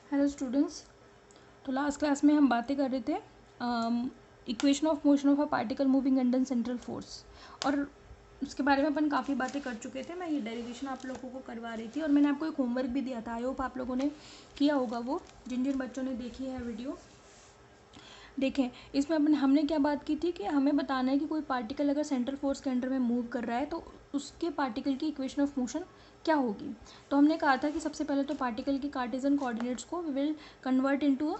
Hello students. तो last class में हम बातें कर रहे थे equation of motion of a particle moving under central force, और उसके बारे में अपन काफ़ी बातें कर चुके थे। मैं ये डेरिवेशन आप लोगों को करवा रही थी और मैंने आपको एक होमवर्क भी दिया था। आई होप आप लोगों ने किया होगा वो, जिन जिन बच्चों ने देखी है वीडियो। देखें, इसमें हमने क्या बात की थी कि हमें बताना है कि कोई पार्टिकल अगर सेंट्रल फोर्स के अंडर में मूव कर रहा है तो उसके पार्टिकल की इक्वेशन ऑफ मोशन क्या होगी। तो हमने कहा था कि सबसे पहले तो पार्टिकल की कार्टेशियन कोऑर्डिनेट्स को we will convert into a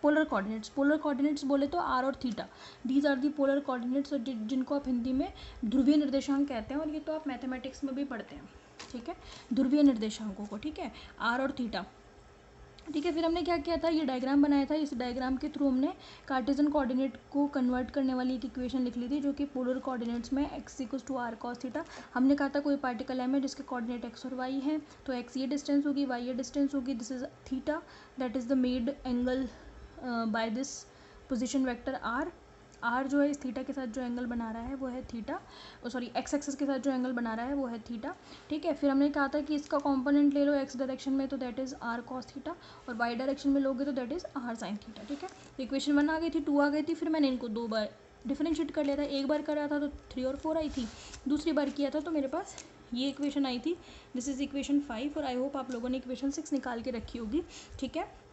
polar coordinates. Polar coordinates बोले तो आर और theta, these are the polar coordinates, जिनको आप हिंदी में ध्रुवीय निर्देशांक कहते हैं, और ये तो आप मैथमेटिक्स में भी पढ़ते हैं। ठीक है, ध्रुवीय निर्देशांकों को, ठीक है, आर और थीटा। ठीक है, फिर हमने क्या किया था, ये डायग्राम बनाया था। इस डायग्राम के थ्रू हमने कार्टेशियन कोऑर्डिनेट को कन्वर्ट करने वाली एक इक्वेशन लिख ली थी, जो कि पोलर कोऑर्डिनेट्स में x equals to R cos theta. हमने कहा था कोई पार्टिकल m है जिसके कोऑर्डिनेट x और y हैं, तो x ये डिस्टेंस होगी, y ये डिस्टेंस होगी, this is theta, that is the made angle by this position vector r। R जो है इस थीटा के साथ जो एंगल बना रहा है वो है थीटा, सॉरी एक्स एक्सिस के साथ जो एंगल बना रहा है वो है थीटा। ठीक है, फिर हमने कहा था कि इसका कंपोनेंट ले लो एक्स डायरेक्शन में, तो that is R cos theta, और वाई डायरेक्शन में लोगे तो that is R sine theta. ठीक है, तो इक्वेशन 1 आ गई थी, 2 आ गई थी, फिर मैंने इनको 2 बार डिफरेंशिएट कर लिया था। एक बार करा था तो 3 और 4 आई थी, दूसरी बार किया था तो मेरे पास ये इक्वेशन आई थी, दिस इज़ इक्वेशन 5, और आई होप आप लोगों ने इक्वेशन 6 निकाल के रखी होगी। ठीक है,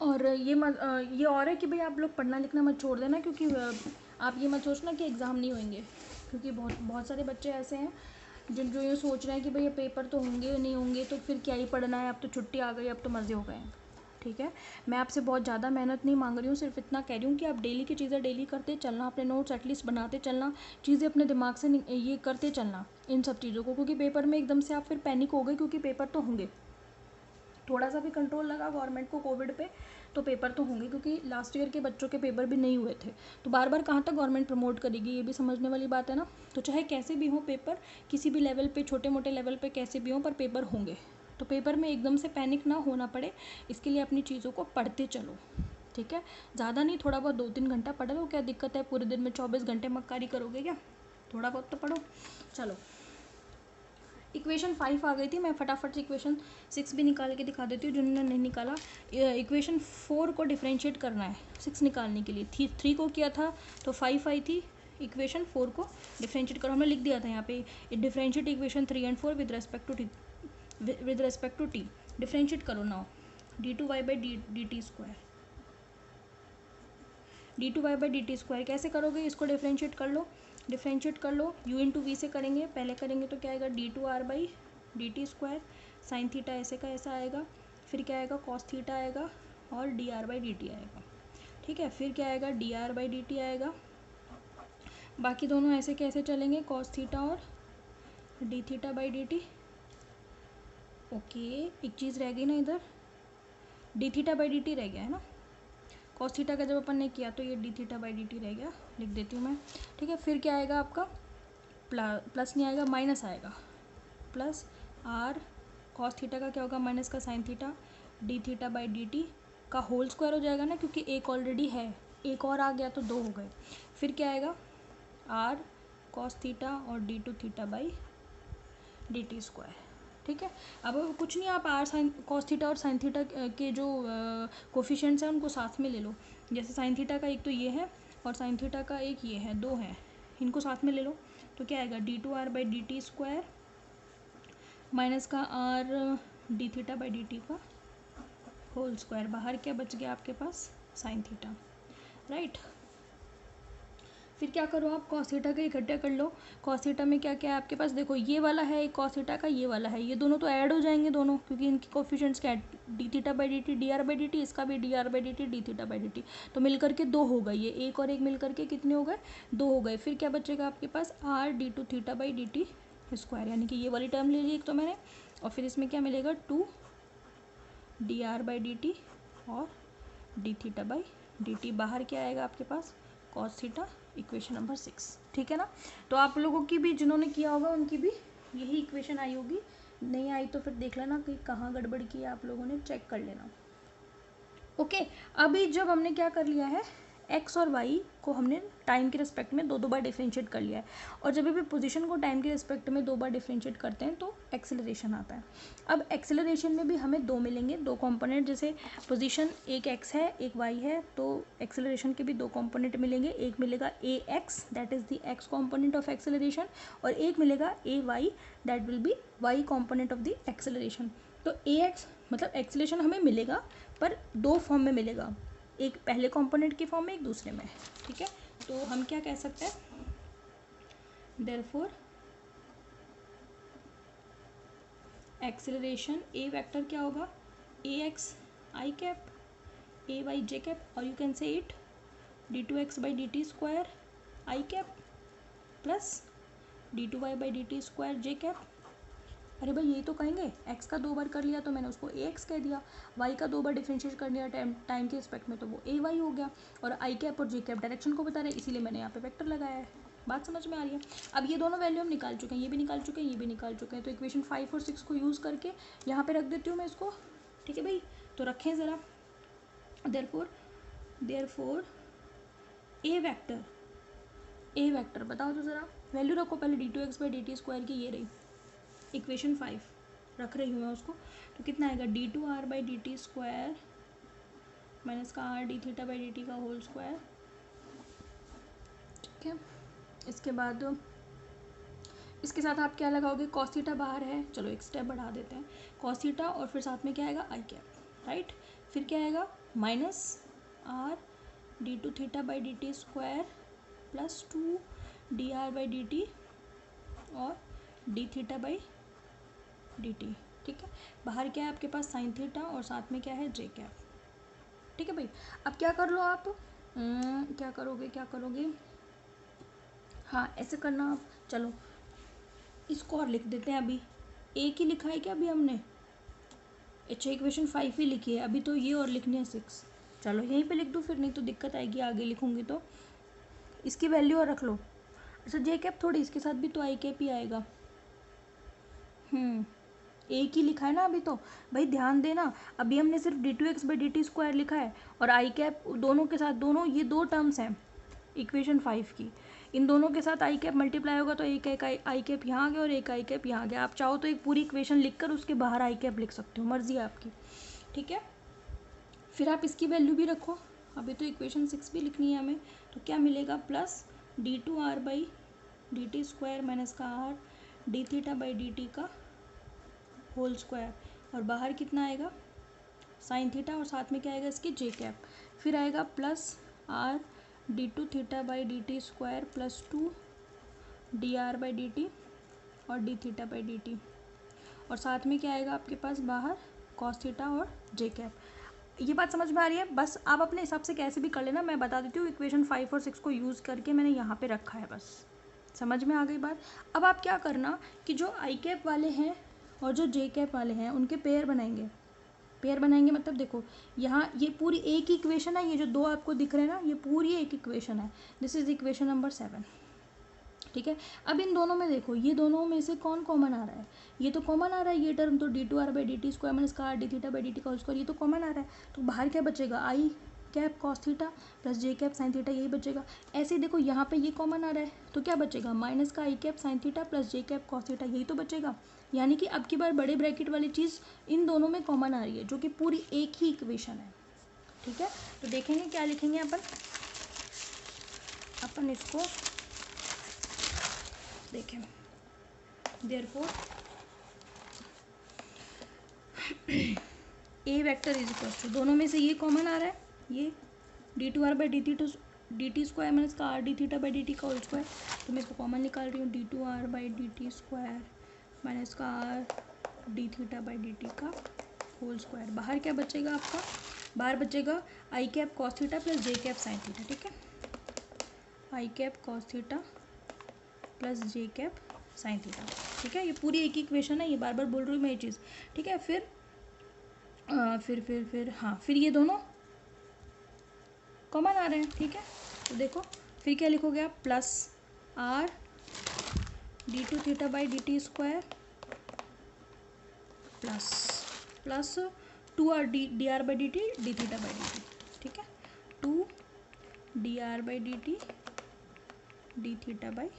और ये और है कि भाई आप लोग पढ़ना लिखना मत छोड़ देना, क्योंकि आप ये मत सोचना कि एग्ज़ाम नहीं होंगे, क्योंकि बहुत बहुत सारे बच्चे ऐसे हैं जो ये सोच रहे हैं कि भाई ये पेपर तो होंगे नहीं होंगे तो फिर क्या ही पढ़ना है, अब तो छुट्टी आ गई, अब तो मज़े हो गए हैं। ठीक है, मैं आपसे बहुत ज़्यादा मेहनत नहीं मांग रही हूँ, सिर्फ इतना कह रही हूँ कि आप डेली की चीज़ें डेली करते चलना, अपने नोट्स एटलीस्ट बनाते चलना, चीज़ें अपने दिमाग से ये करते चलना इन सब चीज़ों को, क्योंकि पेपर में एकदम से आप फिर पैनिक हो गए, क्योंकि पेपर तो होंगे। थोड़ा सा भी कंट्रोल लगा गवर्नमेंट को कोविड पे तो पेपर तो होंगे, क्योंकि लास्ट ईयर के बच्चों के पेपर भी नहीं हुए थे, तो बार बार कहाँ तक गवर्नमेंट प्रमोट करेगी, ये भी समझने वाली बात है ना। तो चाहे कैसे भी हो पेपर, किसी भी लेवल पे, छोटे मोटे लेवल पे कैसे भी हो, पर पेपर होंगे, तो पेपर में एकदम से पैनिक ना होना पड़े, इसके लिए अपनी चीज़ों को पढ़ते चलो। ठीक है, ज़्यादा नहीं, थोड़ा बहुत 2-3 घंटा पढ़ लो, क्या दिक्कत है, पूरे दिन में 24 घंटे मक्कारी करोगे क्या, थोड़ा बहुत तो पढ़ो। चलो, इक्वेशन 5 आ गई थी, मैं फटाफट से इक्वेशन 6 भी निकाल के दिखा देती हूँ जिन्होंने नहीं निकाला। इक्वेशन 4 को डिफरेंशिएट करना है 6 निकालने के लिए, 3 को किया था तो 5 आई थी। इक्वेशन 4 को डिफरेंशिएट करो, हमने लिख दिया था यहाँ पे, differentiate equation 3 and 4 with respect to t. Differentiate करो now, d2y by D T square, d2y by D T square कैसे करोगे, इसको डिफरेंशिएट कर लो, डिफरेंशिएट कर लो, u इंटू वी से करेंगे, पहले करेंगे तो क्या आएगा, d2r by D T square, sine theta ऐसे का ऐसा आएगा, फिर क्या आएगा, कॉस थीटा आएगा, और D r by D T आएगा। ठीक है, फिर क्या आएगा, D r by D T आएगा, बाकी दोनों ऐसे कैसे चलेंगे, कॉस थीटा और d theta by D T. Okay, एक चीज़ रह गई ना इधर, D theta by D T रह गया है ना, कॉस थीटा का जब अपन ने किया तो ये D theta by D T रह गया, लिख देती हूँ मैं। ठीक है, फिर क्या आएगा आपका, प्लस नहीं आएगा, माइनस आएगा, प्लस आर कॉस थीटा का क्या होगा, माइनस का sine theta, D theta by D t का होल स्क्वायर हो जाएगा ना, क्योंकि एक ऑलरेडी है, एक और आ गया तो 2 हो गए। फिर क्या आएगा, आर कॉस थीटा और D two theta by D T square. ठीक है, अब कुछ नहीं, आप आर साइन कॉस थीटा और साइन थीटा के जो कोफिशिएंट्स हैं उनको साथ में ले लो, जैसे साइन थीटा का एक तो ये है और साइन थीटा का एक ये है, 2 हैं, इनको साथ में ले लो, तो क्या आएगा, d two r by D T square minus का r d theta by D t का होल स्क्वायर, बाहर क्या बच गया आपके पास, साइन थीटा, राइट। फिर क्या करो आप, कॉस थीटा का इकट्ठा कर लो, कॉस थीटा में क्या क्या है आपके पास, देखो ये वाला है एक कॉस थीटा का, ये वाला है, ये दोनों तो ऐड हो जाएंगे दोनों, क्योंकि इनकी कोफिशिएंट्स क्या है, D theta by D T, D r by D T, इसका भी D r by D T, D theta by D T, तो मिल करके 2 हो गए, ये एक और एक मिल करके कितने हो गए, 2 हो गए। फिर क्या बचेगा आपके पास, r d two theta by D T square, यानी कि ये वाली टर्म ले ली एक तो मैंने, और फिर इसमें क्या मिलेगा, 2 d r by D t और d theta by D t, बाहर क्या आएगा आपके पास, कॉस थीटा, इक्वेशन नंबर 6। ठीक है ना, तो आप लोगों की भी जिन्होंने किया होगा उनकी भी यही इक्वेशन आई होगी, नहीं आई तो फिर देख लेना कि कहाँ गड़बड़ की है, आप लोगों ने चेक कर लेना। ओके, अभी जब हमने क्या कर लिया है, एक्स और वाई को हमने टाइम के रिस्पेक्ट में दो दो बार डिफ्रेंशिएट कर लिया है, और जब भी पोजीशन को टाइम के रिस्पेक्ट में दो बार डिफ्रेंशिएट करते हैं तो एक्सेलरेशन आता है। अब एक्सेलरेशन में भी हमें दो मिलेंगे, दो कंपोनेंट, जैसे पोजीशन एक एक्स है एक वाई है, तो एक्सेलरेशन के भी दो कंपोनेंट मिलेंगे, एक मिलेगा a x that is the x component of acceleration, और एक मिलेगा a y that will be y component of the acceleration. तो ए एक्स मतलब एक्सेलरेशन हमें मिलेगा पर दो फॉर्म में मिलेगा, एक पहले कंपोनेंट की फॉर्म में, एक दूसरे में, ठीक है। तो हम क्या कह सकते हैं, देयरफॉर एक्सेलरेशन ए वेक्टर क्या होगा, a x i cap a y j cap, और you can say it d2x/dt² i cap plus d2y/dt² j cap. अरे भाई ये तो कहेंगे x का दो बार कर लिया तो मैंने उसको ए एक्स कह दिया, y का दो बार डिफरेंशिएट कर लिया टाइम के रिस्पेक्ट में तो वो ए वाई हो गया, और आई कैप और जे कैप डायरेक्शन को बता रहे हैं, इसीलिए मैंने यहाँ पे वेक्टर लगाया है। बात समझ में आ रही है। अब ये दोनों वैल्यू हम निकाल चुके हैं, ये भी निकाल चुके हैं, ये भी निकाल चुके हैं, तो इक्वेशन 5 और 6 को यूज़ करके यहाँ पे रख देती हूँ मैं इसको, ठीक है भाई। तो रखें ज़रा, देयरफॉर ए वेक्टर बताओ तो ज़रा, वैल्यू रखो पहले d2x/dt² की, ये रही इक्वेशन 5 रख रही हूँ मैं उसको, तो कितना आएगा d2r/dt² माइनस का r/d(θ/dt) का होल स्क्वायर, ठीक है। इसके बाद इसके साथ आप क्या लगाओगे, cos थीटा बाहर है, चलो एक स्टेप बढ़ा देते हैं, cos थीटा और फिर साथ में क्या आएगा आई कैप, राइट। फिर क्या आएगा माइनस r/d2θ/dt² प्लस 2dr/dt और dθ/dt, ठीक है। बाहर क्या है आपके पास साइन थीटा और साथ में क्या है जे कैप, ठीक है भाई। अब क्या कर लो आप, क्या करोगे, हाँ ऐसे करना आप, चलो इसको और लिख देते हैं, अभी एक ही लिखा है क्या अभी हमने, अच्छा इक्वेशन 5 ही लिखी है अभी, तो ये और लिखनी है 6, चलो यहीं पे लिख दूँ फिर, नहीं तो दिक्कत आएगी आगे लिखूँगी तो। इसकी वैल्यू और रख लो, अच्छा जे कैप थोड़ी, इसके साथ भी तो आई कैप ही आएगा, एक ही लिखा है ना अभी तो, भाई ध्यान देना, अभी हमने सिर्फ d2x/dt² लिखा है, और आई कैप दोनों के साथ, दोनों ये दो टर्म्स हैं इक्वेशन 5 की, इन दोनों के साथ आई कैप मल्टीप्लाई होगा तो एक आई कैप यहाँ आ गया और एक आई कैप यहाँ आ गया। आप चाहो तो एक पूरी इक्वेशन लिखकर उसके बाहर आई कैप लिख सकते हो, मर्जी है आपकी, ठीक है। फिर आप इसकी वैल्यू भी रखो, अभी तो इक्वेशन 6 भी लिखनी है हमें, तो क्या मिलेगा प्लस d2r/dt² माइनस का r/dθ/dt का होल स्क्वायर, और बाहर कितना आएगा साइन थीटा और साथ में क्या आएगा इसकी जे कैप, फिर आएगा प्लस r/d2θ/dt² प्लस 2dr/dt और dθ/dt, और साथ में क्या आएगा आपके पास बाहर cos थीटा और जे कैप। ये बात समझ में आ रही है, बस आप अपने हिसाब से कैसे भी कर लेना, मैं बता देती हूँ इक्वेशन 5 और 6 को यूज़ करके मैंने यहाँ पे रखा है, बस समझ में आ गई बात। अब आप क्या करना कि जो आई कैप वाले हैं और जो जे कैप वाले हैं उनके पेयर बनाएंगे, मतलब देखो यहाँ ये पूरी एक ही इक्वेशन है, ये जो दो आपको दिख रहे हैं ना ये पूरी एक इक्वेशन है, दिस इज इक्वेशन नंबर 7, ठीक है। अब इन दोनों में देखो, ये दोनों में से कौन कॉमन आ रहा है, ये तो कॉमन आ रहा है, ये टर्म तो d2r/dt² माइनस का r/dθ/dt का स्क्वायर, ये तो कॉमन आ रहा है, तो बाहर क्या बचेगा आई कैप cos थीटा प्लस जे कैप साइन थीटा, यही बचेगा। ऐसे ही देखो यहाँ पे ये कॉमन आ रहा है तो क्या बचेगा माइनस का आई कैप साइन थीटा प्लस जे कैप cos थीटा, यही तो बचेगा। यानी कि अब की बार बड़े ब्रैकेट वाली चीज़ इन दोनों में कॉमन आ रही है, जो कि पूरी एक ही इक्वेशन है, ठीक है। तो देखेंगे क्या लिखेंगे अपन इसको देखें, therefore A vector is equal to, दोनों में से ये कॉमन आ रहा है, ये d2r/dt² माइनस का r/dθ/dt का होल स्क्वायर, तो मैं इसको कॉमन निकाल रही हूँ, d2r/dt² माइनस का r/dθ/dt का होल स्क्वायर। बाहर क्या बचेगा आपका, बाहर बचेगा आई कैप cos थीटा प्लस जे कैप साइन थीटा, ठीक है, आई कैप cos थीटा प्लस जे कैप साइन थीटा, ठीक है। ये पूरी एक ही इक्वेशन है, ये बार बार बोल रही हूँ मैं ये चीज़, ठीक है। फिर फिर ये दोनों कॉमन आ रहे हैं, ठीक है। तो देखो फिर क्या लिखोगे आप, plus r/d2θ/dt² plus 2r/dt dθ/dt, ठीक है, 2 d r by D T D theta by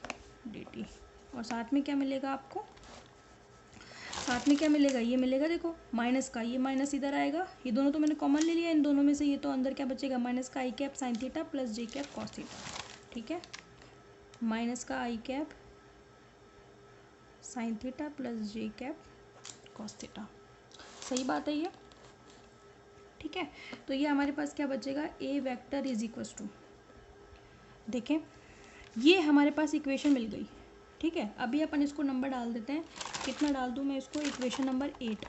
D t. और साथ में क्या मिलेगा आपको, साथ में क्या मिलेगा, ये मिलेगा देखो माइनस का, ये माइनस इधर आएगा, ये दोनों तो मैंने कॉमन ले लिया इन दोनों में से, ये तो अंदर क्या बचेगा माइनस का आई कैप साइन थीटा प्लस जे कैप कॉस थीटा। ठीक है, माइनस का आई कैप साइन थीटा प्लस जे कैप कॉस थीटा। सही बात है ये। ठीक है, तो ये हमारे पास क्या बचेगा, ए वेक्टर इज इक्वल्स टू, देखें ये हमारे पास इक्वेशन मिल गई। ठीक है, अभी अपन इसको नंबर डाल देते हैं, कितना डाल दूँ मैं इसको, इक्वेशन नंबर 8।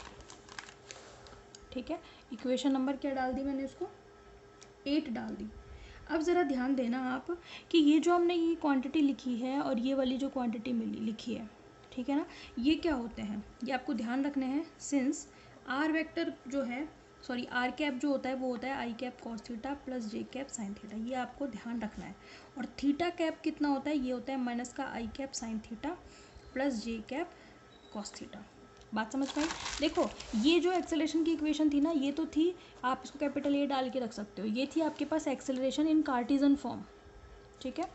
ठीक है, इक्वेशन नंबर क्या डाल दी मैंने, इसको 8 डाल दी। अब ज़रा ध्यान देना आप कि ये जो हमने ये क्वांटिटी लिखी है और ये वाली जो क्वांटिटी मिली लिखी है, ठीक है ना, ये क्या होते हैं, ये आपको ध्यान रखने हैं। सिंस आर वेक्टर जो है, सॉरी आर कैप जो होता है वो होता है आई कैप कॉस थीटा प्लस जे कैप साइन थीटा, ये आपको ध्यान रखना है। और थीटा कैप कितना होता है, ये होता है माइनस का आई कैप साइन थीटा प्लस जे कैप कॉस थीटा। बात समझ में आई। देखो ये जो एक्सेलरेशन की इक्वेशन थी ना, ये तो थी, आप इसको कैपिटल ए डाल के रख सकते हो, ये थी आपके पास एक्सेलरेशन इन कार्टिजन फॉर्म। ठीक है,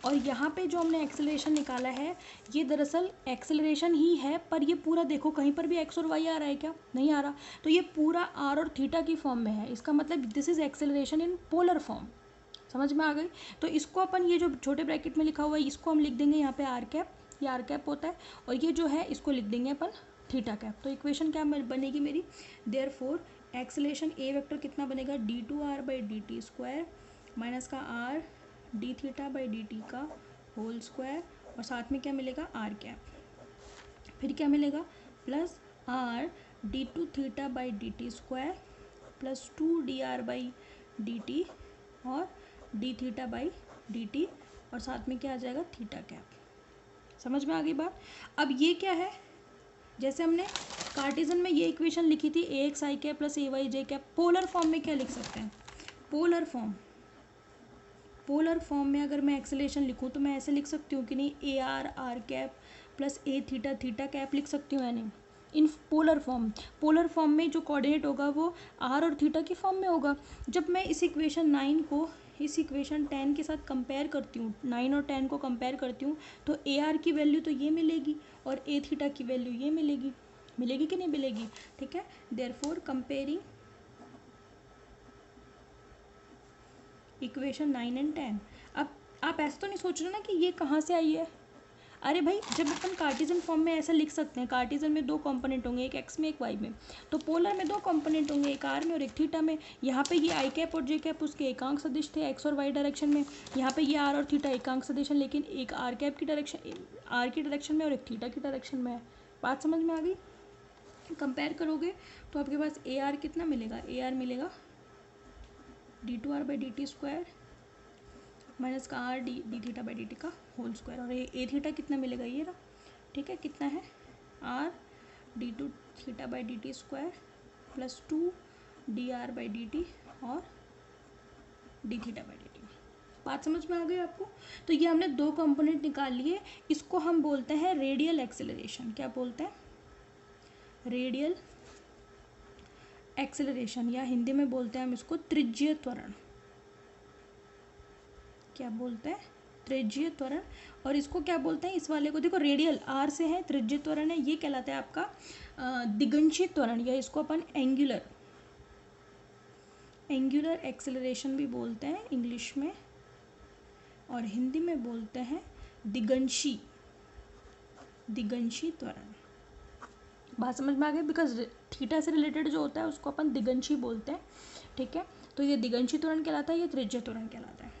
और यहाँ पे जो हमने एक्सेलरेशन निकाला है ये दरअसल एक्सेलरेशन ही है, पर ये पूरा देखो कहीं पर भी एक्स और वाई आ रहा है क्या, नहीं आ रहा, तो ये पूरा आर और थीटा की फॉर्म में है, इसका मतलब this is acceleration in polar form. समझ में आ गई। तो इसको अपन ये जो छोटे ब्रैकेट में लिखा हुआ है इसको हम लिख देंगे यहाँ पे आर कैप, ये आर कैप होता है, और ये जो है इसको लिख देंगे अपन थीटा कैप। तो इक्वेशन क्या बनेगी मेरी, देयरफॉर एक्सेलरेशन ए वेक्टर कितना बनेगा, d two r by D T square minus का r d theta by D t का होल स्क्वायर, और साथ में क्या मिलेगा आर कैप, फिर क्या मिलेगा plus r d two theta by D T square plus 2 d r by D t और d theta by D t, और साथ में क्या आ जाएगा थीटा कैप। समझ में आ गई बात। अब ये क्या है, जैसे हमने कार्टेशियन में ये इक्वेशन लिखी थी ए x i cap plus A y j cap, polar form में क्या लिख सकते हैं, पोलर फॉर्म में अगर मैं एक्सेलरेशन लिखूं तो मैं ऐसे लिख सकती हूँ कि नहीं, A R R cap plus A theta theta cap लिख सकती हूँ या नहीं, इन पोलर फॉर्म में जो कोऑर्डिनेट होगा वो आर और थीटा की फॉर्म में होगा। जब मैं इस इक्वेशन 9 को इस इक्वेशन 10 के साथ कंपेयर करती हूँ, 9 और 10 को कंपेयर करती हूँ, तो ए आर की वैल्यू तो ये मिलेगी और ए थीटा की वैल्यू ये मिलेगी कि नहीं मिलेगी। ठीक है, देयरफॉर कंपेयरिंग इक्वेशन 9 एंड 10। अब आप ऐसा तो नहीं सोच रहे ना कि ये कहाँ से आई है, अरे भाई जब अपन कार्टेशियन फॉर्म में ऐसा लिख सकते हैं, कार्टेशियन में 2 कंपोनेंट होंगे, एक एक्स में एक वाई में, तो पोलर में 2 कंपोनेंट होंगे, एक आर में और एक थीटा में। यहाँ पे ये आई कैप और जे कैप उसके एकांक सदिश थे एक्स और वाई डायरेक्शन में, यहाँ पे ये आर और थीटा एकांक सदिश है, लेकिन एक आर कैप की डायरेक्शन आर की डायरेक्शन में और एक थीटा की डायरेक्शन में है। बात समझ में आ गई। कंपेयर करोगे तो आपके पास ए आर कितना मिलेगा, ए आर मिलेगा d two r by D T square minus का r d theta by D t का होल स्क्वायर, और ए थीटा कितना मिलेगा ये ना, ठीक है, कितना है r d two theta by D T square plus 2 d r by D t और d theta by D t. बात समझ में आ गई आपको। तो ये हमने 2 कंपोनेंट निकाल लिए, इसको हम बोलते हैं रेडियल एक्सेलरेशन। क्या बोलते हैं, रेडियल एक्सेलरेशन, या हिंदी में बोलते हैं हम इसको त्रिज्यीय त्वरण। क्या बोलते हैं, त्रिज्यीय त्वरण। और इसको क्या बोलते हैं, इस वाले को देखो रेडियल आर से है, त्रिज्यीय त्वरण है, ये कहलाता है आपका दिगंशी त्वरण, या इसको अपन एंगुलर एक्सेलरेशन भी बोलते हैं इंग्लिश में, और हिंदी में बोलते हैं दिगंशी त्वरण। बात समझ में आ गई, बिकॉज थीटा से रिलेटेड जो होता है उसको अपन दिगंशी बोलते हैं। ठीक है, तो ये दिगंशी त्वरण कहलाता है, ये त्रिज्यीय त्वरण कहलाता है।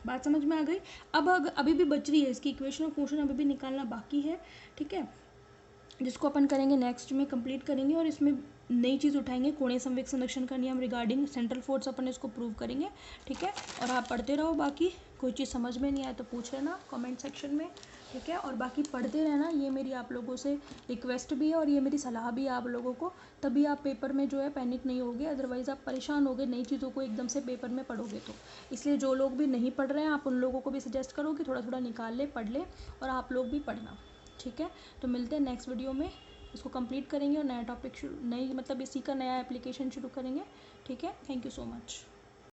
बात समझ में आ गई। अब अभी भी बच रही है इसकी इक्वेशन ऑफ मोशन, अभी भी निकालना बाकी है। ठीक है, जिसको अपन करेंगे नेक्स्ट में कंप्लीट करेंगे, और इसमें नई चीज़ उठाएंगे, कोणीय संवेग संरक्षण का नियम रिगार्डिंग सेंट्रल फोर्स, अपन इसको प्रूव करेंगे। ठीक है, और आप पढ़ते रहो, बाकी कोई चीज़ समझ में नहीं आए तो पूछ लेना कमेंट सेक्शन में। ठीक है, और बाकी पढ़ते रहना, ये मेरी आप लोगों से रिक्वेस्ट भी है और ये मेरी सलाह भी है आप लोगों को, तभी आप पेपर में जो है पैनिक नहीं होगे, अदरवाइज़ आप परेशान होगे नई चीज़ों को एकदम से पेपर में पढ़ोगे तो। इसलिए जो लोग भी नहीं पढ़ रहे हैं आप उन लोगों को भी सजेस्ट करो कि थोड़ा थोड़ा निकाल ले, पढ़ ले, और आप लोग भी पढ़ना। ठीक है, तो मिलते हैं नेक्स्ट वीडियो में, इसको कंप्लीट करेंगे और नया टॉपिक नई मतलब इसी का नया एप्लीकेशन शुरू करेंगे। ठीक है, थैंक यू सो मच।